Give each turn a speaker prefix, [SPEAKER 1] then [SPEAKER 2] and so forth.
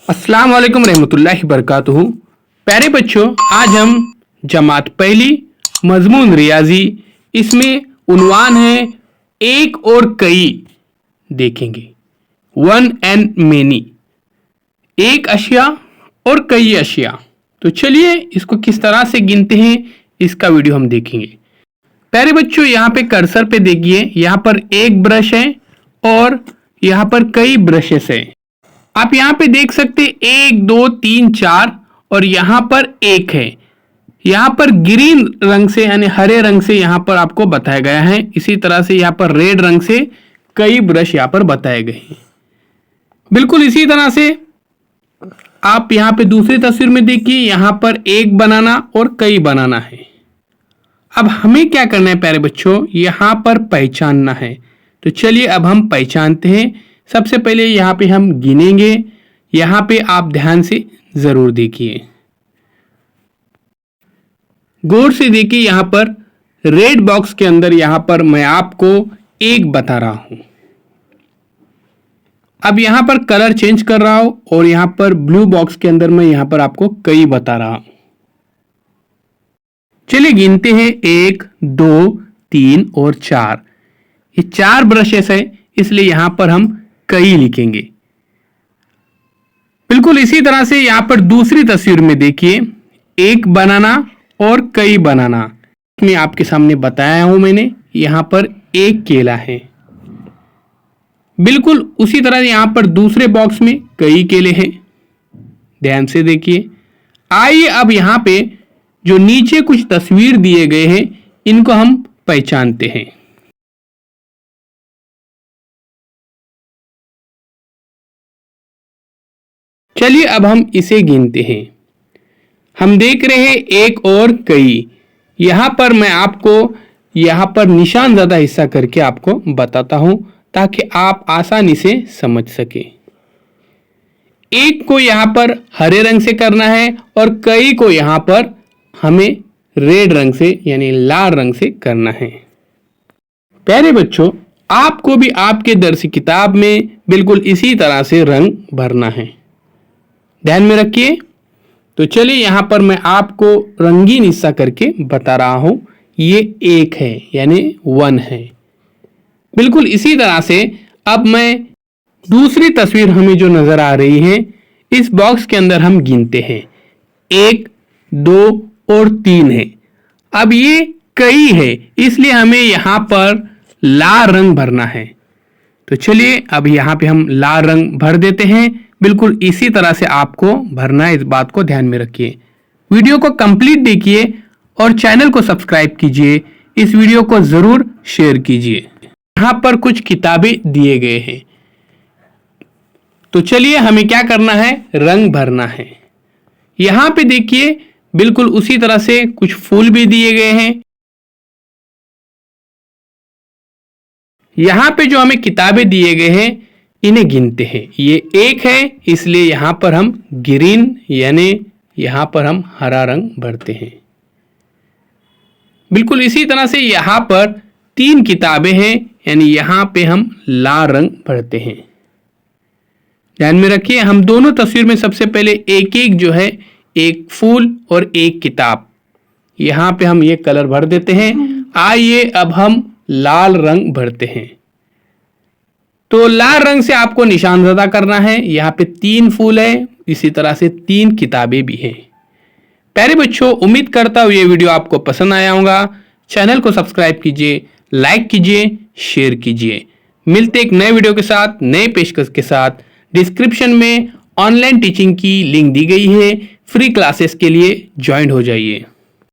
[SPEAKER 1] अस्सलाम वालेकुम रहमतुल्लाहि बरकातुहू। प्यारे बच्चों, आज हम जमात पहली मजमून रियाजी, इसमें उन्वान है एक और कई देखेंगे। वन एंड मेनी, एक अशिया और कई अशिया। तो चलिए इसको किस तरह से गिनते हैं इसका वीडियो हम देखेंगे। प्यारे बच्चों, यहाँ पे कर्सर पे देखिए, यहाँ पर एक ब्रश है और यहाँ पर कई ब्रशेस है। आप यहाँ पे देख सकते 1 2 3 4 और यहाँ पर एक है। यहाँ पर ग्रीन रंग से यानी हरे रंग से यहाँ पर आपको बताया गया है। इसी तरह से यहाँ पर रेड रंग से कई ब्रश यहाँ पर बताए गए हैं। बिल्कुल इसी तरह से आप यहाँ पे दूसरी तस्वीर में देखिए, यहाँ पर एक बनाना और कई बनाना है। अब हमें क्या करना है प्यारे बच्चों, यहाँ पर पहचानना है। तो चलिए अब हम पहचानते हैं। सबसे पहले यहाँ पे हम गिनेंगे। यहाँ पे आप ध्यान से जरूर देखिए, गौर से देखिए। यहाँ पर रेड बॉक्स के अंदर यहाँ पर मैं आपको एक बता रहा हूं। अब यहाँ पर कलर चेंज कर रहा हूं और यहाँ पर ब्लू बॉक्स के अंदर मैं यहाँ पर आपको कई बता रहा हूं। चलिए गिनते हैं 1 2 3 और 4। ये 4 ब्रशेस है, इसलिए यहां पर हम कई लिखेंगे। बिल्कुल इसी तरह से यहां पर दूसरी तस्वीर में देखिए, एक बनाना और कई बनाना। मैं आपके सामने बताया हूं मैंने, यहां पर एक केला है। बिल्कुल उसी तरह यहां पर दूसरे बॉक्स में कई केले हैं। ध्यान से देखिए। आइए अब यहां पे जो नीचे कुछ तस्वीर दिए गए हैं इनको हम पहचानते हैं। चलिए अब हम इसे गिनते हैं। हम देख रहे हैं एक और कई। यहां पर मैं आपको यहां पर निशान ज्यादा हिस्सा करके आपको बताता हूं ताकि आप आसानी से समझ सके। एक को यहां पर हरे रंग से करना है और कई को यहां पर हमें रेड रंग से यानी लाल रंग से करना है। प्यारे बच्चों, आपको भी आपके दर्स किताब में बिल्कुल इसी तरह से रंग भरना है। ध्यान में रखिए। तो चलिए यहां पर मैं आपको रंगीन हिस्सा करके बता रहा हूं। ये एक है यानी 1 है। बिल्कुल इसी तरह से अब मैं दूसरी तस्वीर हमें जो नजर आ रही है, इस बॉक्स के अंदर हम गिनते हैं 1 2 और 3 है। अब ये कई है, इसलिए हमें यहां पर लाल रंग भरना है। तो चलिए अब यहां पे हम लाल रंग भर देते हैं। बिल्कुल इसी तरह से आपको भरना है, इस बात को ध्यान में रखिए। वीडियो को कंप्लीट देखिए और चैनल को सब्सक्राइब कीजिए। इस वीडियो को जरूर शेयर कीजिए। यहां पर कुछ किताबें दिए गए हैं। तो चलिए हमें क्या करना है, रंग भरना है। यहां पे देखिए बिल्कुल उसी तरह से कुछ फूल भी दिए गए हैं। यहां पे जो हमें किताबें दिए गए हैं इन्हें गिनते हैं। ये एक है, इसलिए यहां पर हम ग्रीन यानी यहां पर हम हरा रंग भरते हैं। बिल्कुल इसी तरह से यहां पर 3 किताबें हैं, यानी यहां पे हम लाल रंग भरते हैं। ध्यान में रखिए, हम दोनों तस्वीर में सबसे पहले एक एक जो है, एक फूल और एक किताब, यहां पे हम ये कलर भर देते हैं। आइए अब हम लाल रंग भरते हैं। तो लाल रंग से आपको निशान ज़्यादा करना है। यहाँ पे 3 फूल है, इसी तरह से 3 किताबें भी हैं। प्यारे बच्चों, उम्मीद करता हूँ ये वीडियो आपको पसंद आया होगा। चैनल को सब्सक्राइब कीजिए, लाइक कीजिए, शेयर कीजिए। मिलते एक नए वीडियो के साथ, नए पेशकश के साथ। डिस्क्रिप्शन में ऑनलाइन टीचिंग की लिंक दी गई है, फ्री क्लासेस के लिए ज्वाइन हो जाइए।